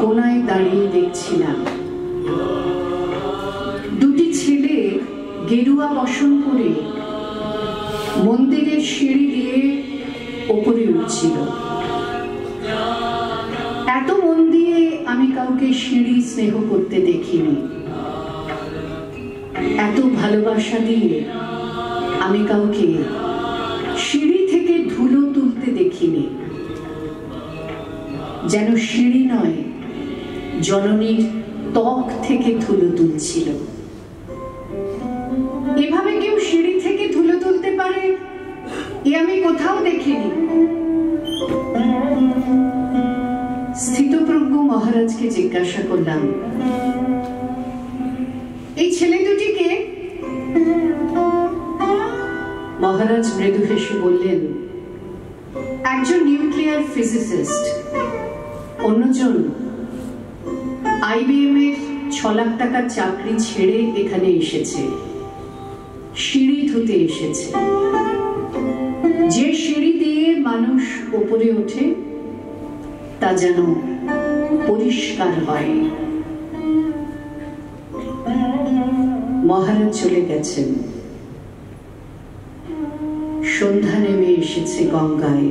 কোনায় দাঁড়িয়ে দেখছিলাম দুটি ছেলে গেরুয়া বসন করে মন্দিরের সিঁড়ি দিয়ে ওপরে উঠছিল। এত মন দিয়ে আমি কাউকে সিঁড়ি স্নেহ করতে দেখিনি, এত ভালোবাসা দিয়ে আমি কাউকে সিঁড়ি থেকে ধুলো তুলতে দেখিনি। যেন সিঁড়ি নয়, জননীর ত্বক থেকে ধুলো তুলছিল। এভাবে কেউ সিঁড়ি থেকে ধুলো তুলতে পারে এ আমি কোথাও দেখিনি। স্থিতপ্রজ্ঞ মহারাজকে জিজ্ঞাসা করলাম, এই ছেলে দুটিকে? মহারাজ মৃদু হেসে বললেন, একজন নিউক্লিয়ার ফিজিসিস্ট, অন্যজন IBM এর 6 লাখ টাকার চাকরি ছেড়ে এখানে এসেছে, সিঁড়ি ধুতে এসেছে। যে সিঁড়ি দিয়ে মানুষ উপরে ওঠে তা যেন পরিষ্কার হয়। মহারাজ চলে গেছেন। সন্ধ্যা নেমে এসেছে গঙ্গায়।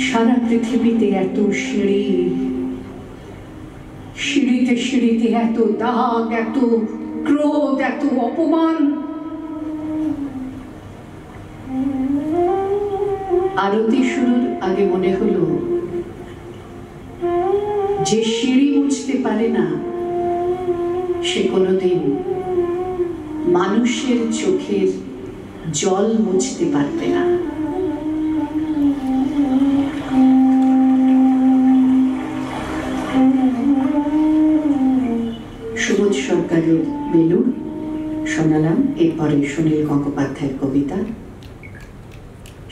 সারা পৃথিবীতে এত সিঁড়ি, সিঁড়িতে সিঁড়িতে এত দাগ, এত ক্রোধ, এত অপমান। আরতি শুরুর আগে মনে হলো, যে সিঁড়ি মুছতে পারে না সে কোনোদিন মানুষের চোখের জল মুছতে পারবে না। সুবোধ সরকারের বেলুড় শোনালাম। এরপরে সুনীল গঙ্গোপাধ্যায়ের কবিতা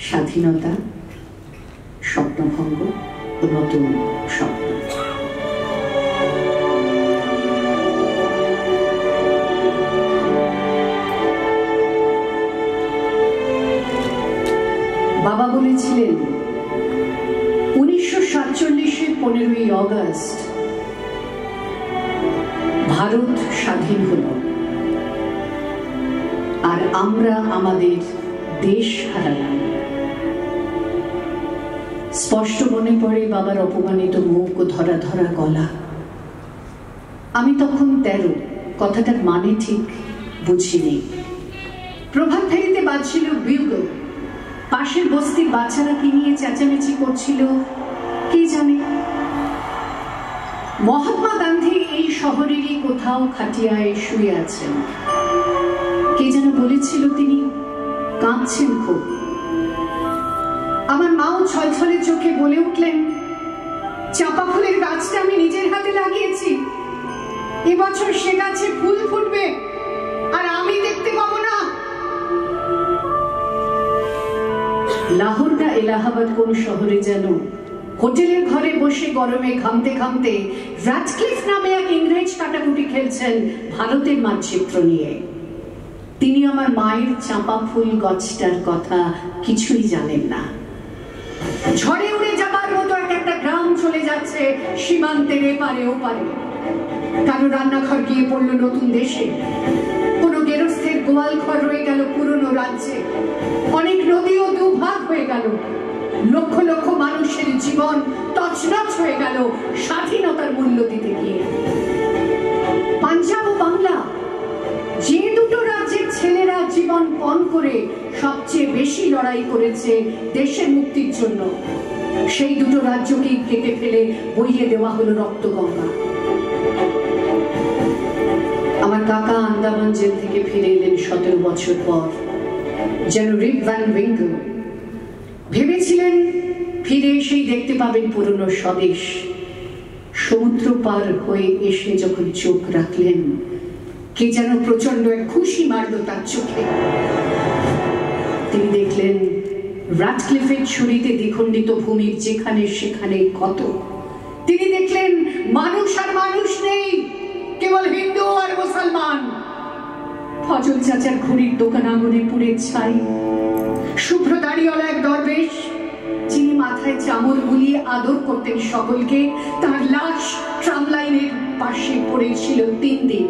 স্বাধীনতা, স্বপ্নভঙ্গ ও নতুন স্বপ্ন। বাবা বলেছিলেন 1947-এর 15ই অগস্ট ভারত স্বাধীন হল, আর আমরা আমাদের দেশ হারালাম। স্পষ্ট মনে পড়ে বাবার অপমানিত মুখ ও ধরা ধরা গলা। আমি তখন 13, কথাটার মানে ঠিক বুঝিনি। প্রভাত ফেরিতে বাজছিল বিউগল। পাশের বস্তির বাচ্চারা কি নিয়ে চেঁচামেচি করছিল কি জানে। মহাত্মা গান্ধী এই শহরেরই কোথাও খাটিয়ায় শুয়ে আছেন। কে যেন বলেছিল তিনি কাঁদছেন খুব। আমার মাও ছলছলে চোখে বলে উঠলেন, চাপা ফুলের গাছটা আমি নিজের হাতে লাগিয়েছি, এবছর সে গাছে ফুল ফুটবে আর আমি দেখতে পাবো না। লাহোর না এলাহাবাদ কোন শহরে যেন হোটেলের ঘরে বসে গরমে ঘামতে ঘামতে রাটক্লিফ নামে এক ইংরেজ কাটাকুটি খেলছেন ভারতের মানচিত্র নিয়ে। তিনি আমার মায়ের চাঁপা ফুল গাছটার কথা কিছুই জানেন না। ঝড়ে উড়ে যাবার মতো এক একটা গ্রাম চলে যাচ্ছে সীমান্তের এপারে ওপারে। কারো রান্নাঘর গিয়ে পড়ল নতুন দেশে, কোনো গেরস্থের গোয়াল ঘর রয়ে গেল পুরনো রাজ্যে। অনেক নদীও দুভাগ হয়ে গেল। লক্ষ লক্ষ মানুষের জীবন তছনছ হয়ে গেল স্বাধীনতার মূল্য দিতে গিয়ে। পাঞ্জাব ও বাংলা, যে দুটো রাজ্যের ছেলেরা জীবন পণ করে সবচেয়ে বেশি লড়াই করেছে দেশের মুক্তির জন্য, সেই দুটো রাজ্যকেই কেটে ফেলে বইয়ে দেওয়া হলো রক্তগঙ্গা। আমার কাকা আন্দামান জেল থেকে ফিরে এলেন 17 বছর পর, যেন রিক ভ্যান উইঙ্কেল। ভেবেছিলেন ফিরে এসেই দেখতে পাবেন পুরনো স্বদেশ। সমুদ্র পার হয়ে এসে যখন চোখ রাখলেন, কে যেন প্রচন্ড এক খুশি মারল তার চোখে। তিনি দেখলেন রাটক্লিফের ছুরিতে দ্বিখণ্ডিত ভূমির যেখানে সেখানে ক্ষত। তিনি দেখলেন মানুষ আর মানুষ নেই, কেবল হিন্দু আর মুসলমান। ফজল চাচার ঘুড়ির দোকান আগুনে পুড়ে ছাই। শুভ্র দাড়িওয়ালা এক দরবেশ, যিনি মাথা মাথায় চামর বুলিয়ে আদর করতেন সকলকে। তার লাশ ট্রাম লাইনের পাশে পড়েছিল 3 দিন।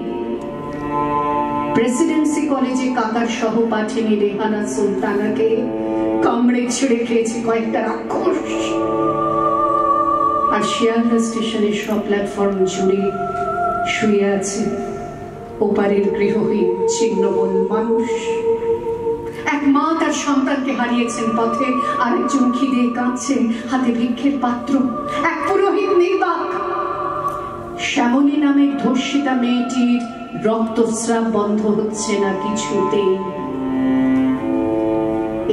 প্রেসিডেন্সি কলেজে কাকার সহপাঠিনী রেহানা সুলতানাকে কামড়ে ছেড়ে খেয়েছে কয়েকটা রাক্ষস। আর শিয়ালদা স্টেশনের সব প্ল্যাটফর্ম জুড়ে শুয়ে আছে ওপারের গৃহহীন ছিন্নমূল মানুষ। এক মা তার সন্তানকে হারিয়েছেন পথে, আরেকজন খিদে কাঁদছেন, হাতে ভিক্ষের পাত্র। এক পুরোহিত নির্বাক। শ্যামলী নামের ধর্ষিতা মেয়েটির রক্তস্রাব বন্ধ হচ্ছে না কিছুতেই।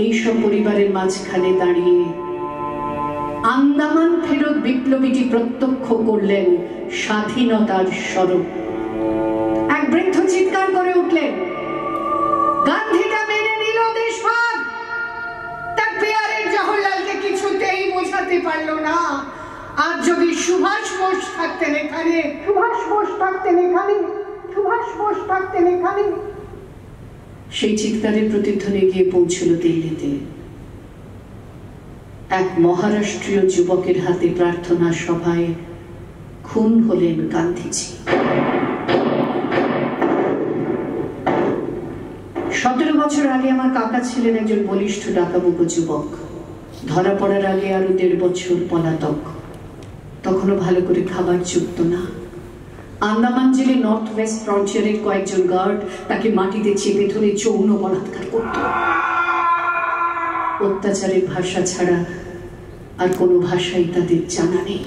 এইসব পরিবারের মাঝখানে দাঁড়িয়ে আন্দামান ফেরত বিপ্লবীটি প্রত্যক্ষ করলেন স্বাধীনতার স্বরূপ। এক বৃদ্ধ চিৎকার করে উঠলেন, গান্ধীটা মেনে নিল দেশভাগ। তার পেয়ারের জওহরলালকে কিছুতেই বোঝাতে পারলো না। আর যদি সুভাষ বোস থাকতেন এখানে, সুভাষ বোস থাকতেন এখানে, সুভাষ বোস থাকতেন এখানে। সেই চিৎকারের প্রতিধ্বনি গিয়ে পৌঁছল দিল্লিতে। এক মহারাষ্ট্রীয় যুবকের হাতে প্রার্থনা সভায় খুন হলেন গান্ধীজি। 17 বছর আগে আমার কাকা ছিলেন একজন বলিষ্ঠ ডাকাবুকো যুবক। ধরা পড়ার আগে আরো 1.5 বছর পলাতক। তখনও ভালো করে খাবার জুটত না। আন্দামান জেলে নর্থ ওয়েস্ট ফ্রন্টিয়ারের কয়েকজন গার্ড তাকে মাটিতে চেপে ধরে যৌন বলাৎকার করত। অত্যাচারের ভাষা ছাড়া আর কোনো ভাষাই তাদের জানা নেই।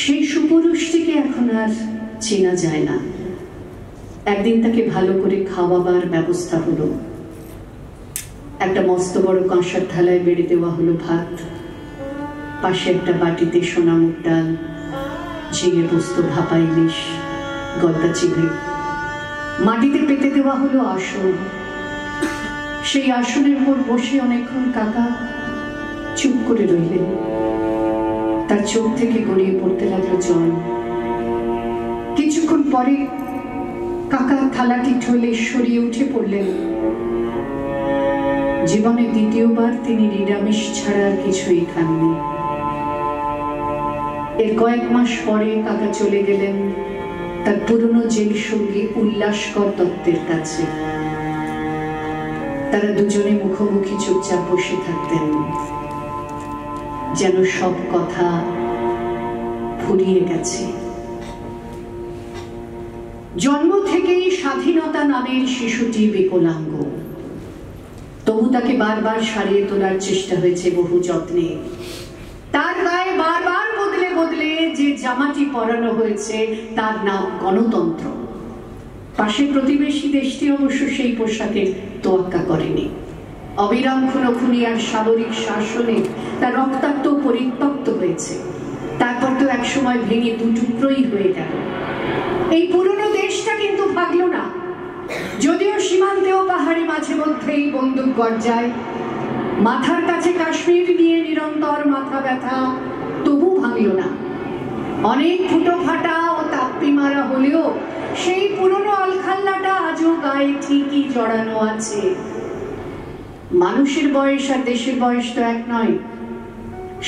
সেই সুপুরুষটিকে এখন আর চেনা যায় না। একদিন তাকে ভালো করে খাওয়াবার ব্যবস্থা হলো। একটা মস্ত বড় কাঁসার থালায় বেড়ে দেওয়া হলো ভাত, পাশে একটা বাটিতে সোনামুগ ডাল, ঝিঙে পোস্ত, ভাপা ইলিশ, গলদা চিংড়ি। মাটিতে পেতে দেওয়া হলো আসন। সেই আসনের উপর বসে অনেকক্ষণ কাকা চুপ করে রইলেন। তার চোখ থেকে গড়িয়ে পড়তে লাগলো জল। কিছুক্ষণ পরে কাকা থালাটি ঠলে সরিয়ে উঠে পড়লেন। জীবনে দ্বিতীয়বার তিনি নিরামিষ ছাড়া আর কিছুই খাননি। এর কয়েক মাস পরে কাকা চলে গেলেন তার পুরনো জেল সঙ্গী উল্লাসকর দত্তের কাছে। তারা দুজনে মুখোমুখি চুপচাপ বসে থাকতেন, যেন সব কথা ফুরিয়ে গেছে। জন্ম থেকেই স্বাধীনতা নামের শিশুটি বিকলাঙ্গ। তবু তাকে বারবার সারিয়ে তোলার চেষ্টা হয়েছে বহু যত্নে। তার গায়ে বারবার বদলে বদলে যে জামাটি পরানো হয়েছে তার নাম গণতন্ত্র। পাশে প্রতিবেশী দেশটি অবশ্য সেই পোশাকের তোয়াক্কা করেনি। অবিরাম খুনোখুনি আর সামরিক শাসনে তার রক্তাক্ত পরিত্যক্ত হয়েছে। তারপর তো একসময় ভেঙে 2 টুকরোই হয়ে গেল। এই পুরনো দেশটা কিন্তু ভাগলো না। যদিও সীমান্তেও পাহাড়ে মাঝে মধ্যেই বন্দুক গর্জায়, মাথার কাছে কাশ্মীর নিয়ে নিরন্তর মাথা ব্যথা, তবু ভাঙল না। অনেক ফুটো ফাটা ও তাপ্পি মারা হলেও সেই পুরনো আলখাল্লাটা আজও গায়ে ঠিকই জড়ানো আছে। মানুষের বয়স আর দেশের বয়স তো এক নয়।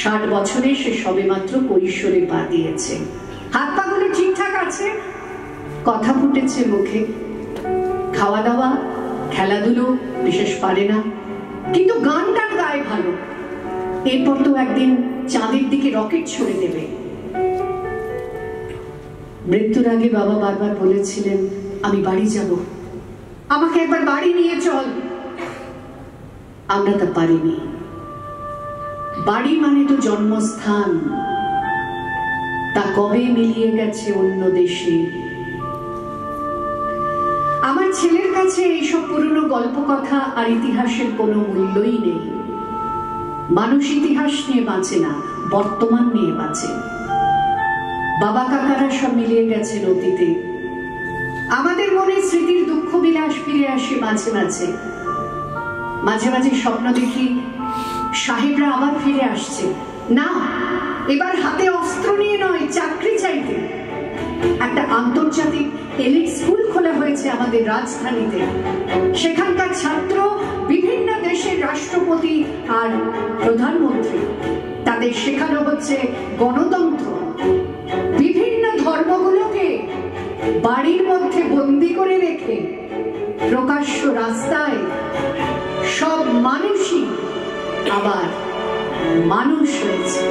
60 বছরে সে সবেমাত্র কৈশোরে পা দিয়েছে। হাত পাগুলো ঠিকঠাক আছে, কথা ফুটেছে মুখে, খাওয়া দাওয়া খেলাধুলো বিশেষ পারে না, কিন্তু গান টান গায়ে ভালো। এরপর তো একদিন চাঁদের দিকে রকেট ছুড়ে দেবে। মৃত্যুর আগে বাবা বারবার বলেছিলেন, আমি বাড়ি যাব, আমাকে একবার বাড়ি নিয়ে চল। আমরা তা পারিনি। বাড়ি মানে তো জন্মস্থান, তা কবে মিলিয়ে গেছে অন্য দেশে। আমার ছেলের কাছে এইসব পুরনো গল্প কথা আর ইতিহাসের কোনো মূল্যই নেই। মানুষ ইতিহাস নিয়ে বাঁচে না, বর্তমান নিয়ে বাঁচে। বাবা কাকারা সব মিলিয়ে গেছেন অতীতে। আমাদের মনে স্মৃতির দুঃখ বিলাস ফিরে আসে মাঝে মাঝে। মাঝে মাঝে স্বপ্ন দেখি সাহেবরা আবার ফিরে আসছে। না, এবার হাতে অস্ত্র নিয়ে নয়, চাকরি চাইতে। একটা আন্তর্জাতিক এলিট স্কুল খোলা হয়েছে হয়েছে আমাদের রাজধানীতে। সেখানকার ছাত্র বিভিন্ন দেশের রাষ্ট্রপতি আর প্রধানমন্ত্রী, তাদের শেখানো হচ্ছে গণতন্ত্র। বিভিন্ন ধর্মগুলোকে বাড়ির মধ্যে বন্দি করে রেখে প্রকাশ্য রাস্তায় সব মানুষই আবার মানুষ হয়েছে।